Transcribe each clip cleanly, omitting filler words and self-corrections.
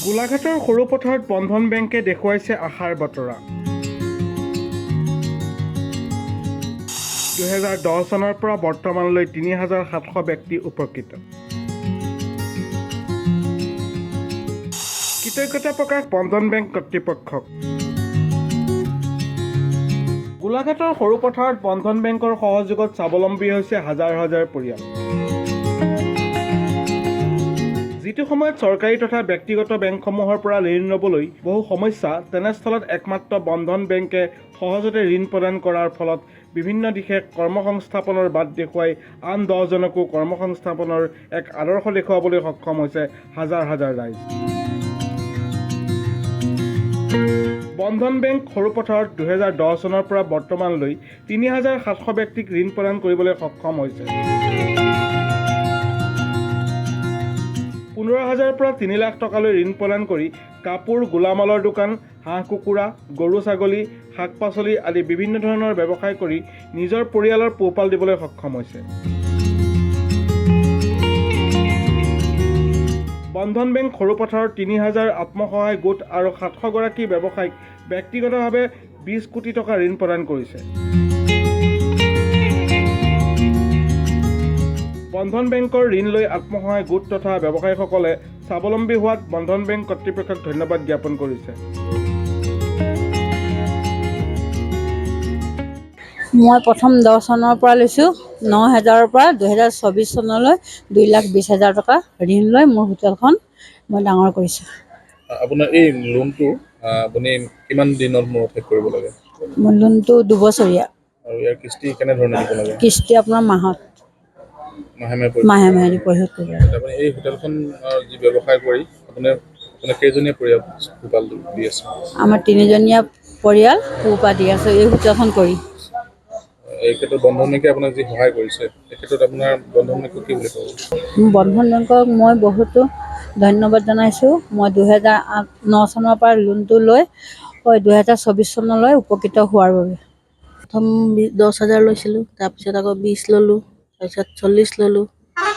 গোলাঘাটৰ সৰু পথাৰত বন্ধন বেংকে দেখুৱাইছে আশাৰ বতৰা। 2010 চনৰ পৰা বৰ্তমানলৈ ৩,৭০০ ব্যক্তি উপকৃত। কৃতজ্ঞতা প্ৰকাশ বন্ধন বেংক কৰ্তৃপক্ষক। গোলাঘাটৰ সৰু পথাৰত বন্ধন বেংকৰ সহযোগত স্বাৱলম্বী হৈছে হাজাৰ হাজাৰ পৰিয়াল। যিটো সময়ত চৰকাৰী তথা ব্যক্তিগত বেংকসমূহৰ পৰা ঋণ ল'বলৈ বহু সমস্যা, তেনেস্থলত একমাত্ৰ বন্ধন বেংকে সহজতে ঋণ প্ৰদান কৰাৰ ফলত বিভিন্ন দিশে কৰ্মসংস্থাপনৰ বাট দেখুৱাই আন 10জনকো কৰ্মসংস্থাপনৰ এক আদৰ্শ দেখুৱাবলৈ সক্ষম হৈছে হাজাৰ হাজাৰ ৰাইজ। বন্ধন বেংক সৰু পথাৰত 2010 চনৰ পৰা বৰ্তমানলৈ ৩,৭০০ ব্যক্তিক ঋণ প্ৰদান কৰিবলৈ সক্ষম হৈছে। 15,000 পৰা 3 লাখ টকালৈ ঋণ প্ৰদান কৰি কাপোৰ, গোলামালৰ দোকান, হাঁহ কুকুৰা, গৰু ছাগলী, শাক পাচলি আদি বিভিন্ন ধৰণৰ ব্যৱসায় কৰি নিজৰ পৰিয়ালৰ পোহপাল দিবলৈ সক্ষম হৈছে। বন্ধন বেংক সৰু পথাৰৰ 3,000 আত্মসহায়ক গোট আৰু 700 গৰাকী ব্যৱসায়িক ব্যক্তিগতভাৱে 20 কোটি টকা ঋণ প্ৰদান কৰিছে। বন্ধন বেংকৰ ঋণ লৈ আত্মসহায়ক গোট তথা ব্যৱসায়ীসকলে স্বাৱলম্বী হোৱাত বন্ধন বেংক কৰ্তৃপক্ষক ধন্যবাদ জ্ঞাপন কৰিছে। মই প্ৰথম 10 চনৰ পৰা লৈছোঁ 9,000ৰ পৰা 2024 চনলৈ 2,20,000 টকা ঋণ লৈ মোৰ হোটেলখন মই ডাঙৰ কৰিছোঁ। আপোনাৰ এই লোনটো আপুনি কিমান দিনৰ মূৰত শেষ কৰিব লাগে? মোৰ লোনটো 2 বছৰীয়া। আৰু ইয়াৰ কিস্তি কেনেধৰণে দিব লাগে? কিস্তি আপোনাৰ মাহে মাহে পৰিশোধ কৰিব লাগে। আপুনি এই হোটেলখন যি ব্যৱসায় কৰি আপোনাৰ কেইজনীয়া পৰিয়াল পোহপাল দি আছে? আমাৰ 3জনীয়া পৰিয়াল পোহপাল দি আছে এই হোটেলখন কৰি। এই ক্ষেত্ৰত বন্ধন বেংকে আপোনাক যি সহায় কৰিছে, এই ক্ষেত্ৰত আপোনাৰ বন্ধন বেংকক কি বুলি ক'ব? বন্ধন বেংকক মই বহুতো ধন্যবাদ জনাইছোঁ। মই 2009 চনৰ পৰা লোনটো লৈ 2024 চনলৈ উপকৃত হোৱাৰ বাবে। প্ৰথম 10,000 লৈছিলোঁ, তাৰপিছত আকৌ 20 ল'লোঁ, তাৰপিছত 40 ল'লোঁ,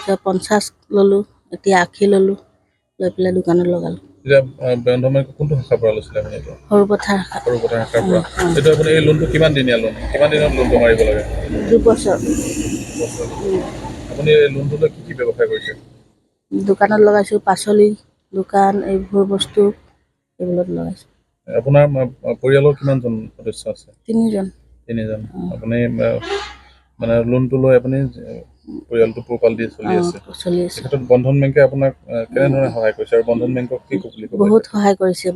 তাৰপিছত 50 ল'লোঁ, এতিয়া 80 ল'লোঁ, লৈ পেলাই দোকানত লগালোঁ। এতিয়া বন্ধন বেংক কোনটো শাখাৰ পৰা লৈছিলে আপুনি এইটো? সৰু পথাৰ সৰু পথাৰ শাখাৰ পৰা। এইটো আপুনি এই লোনটো কিমান দিনীয়া লোন? কিমান দিনত লোনটো মাৰিব লাগে? 2 বছৰ। আপুনি এই লোনটো লৈ কি ব্যৱসায় কৰিছে? দোকানত লগাইছোঁ, পাচলি দোকান, এইবোৰ বস্তু এইবোৰত লগাইছোঁ। আপোনাৰ পৰিয়ালৰ কিমানজন সদস্য আছে? 3জন। 3জন। আপুনি মানে লোনটো লৈ আপুনি পৰিয়ালটো পোহপাল দি চলি আছে। চলি আছে। এই ক্ষেত্ৰত বন্ধন বেংকে আপোনাক কেনেধৰণে সহায় কৰিছে আৰু বন্ধন বেংকক কি বুলি ক'ব? বহুত সহায় কৰিছে,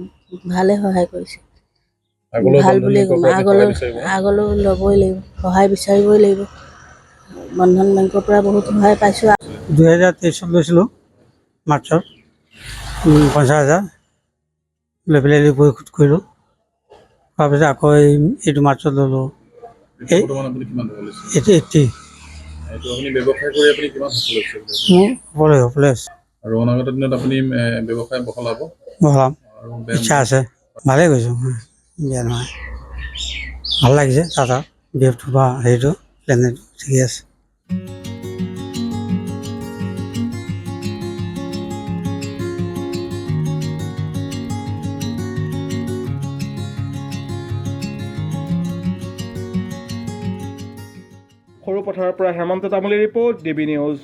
ভালে সহায় কৰিছে। আগলৈ ভাল বন্ধন বুলি বেংকৰ পৰা আপুনি সহায় বিচাৰিব? আগলৈ ল'বই লাগিব, সহায় বিচাৰিবই লাগিব। বন্ধন বেংকৰ পৰা বহুত সহায় পাইছোঁ। 2023 চনত লৈছিলোঁ মাৰ্চত 50,000 লৈ পেলাই পৰিশোধ কৰিলোঁ। তাৰপিছত আকৌ এইটো মাৰ্চত ল'লোঁ বৰ্তমান আপুনি কিমান টকা লৈছে? 80। এইটো আপুনি ব্যৱসায় কৰি আপুনি কিমান সফল হৈছে? মোৰ সফলে আছে আৰু অনাগত দিনত আপুনি ব্যৱসায় বহলাব? বহলাম, আৰু ইচ্ছা আছে। ভালেই কৈছোঁ, বেয়া নহয়। ভাল লাগিছে তাত বিহেভটো বা হেৰিটো প্লেনেটো ঠিকে আছে। সৰু পথাৰৰ পৰা হেমন্ত তামুলীৰ ৰিপৰ্ট, DB নিউজ।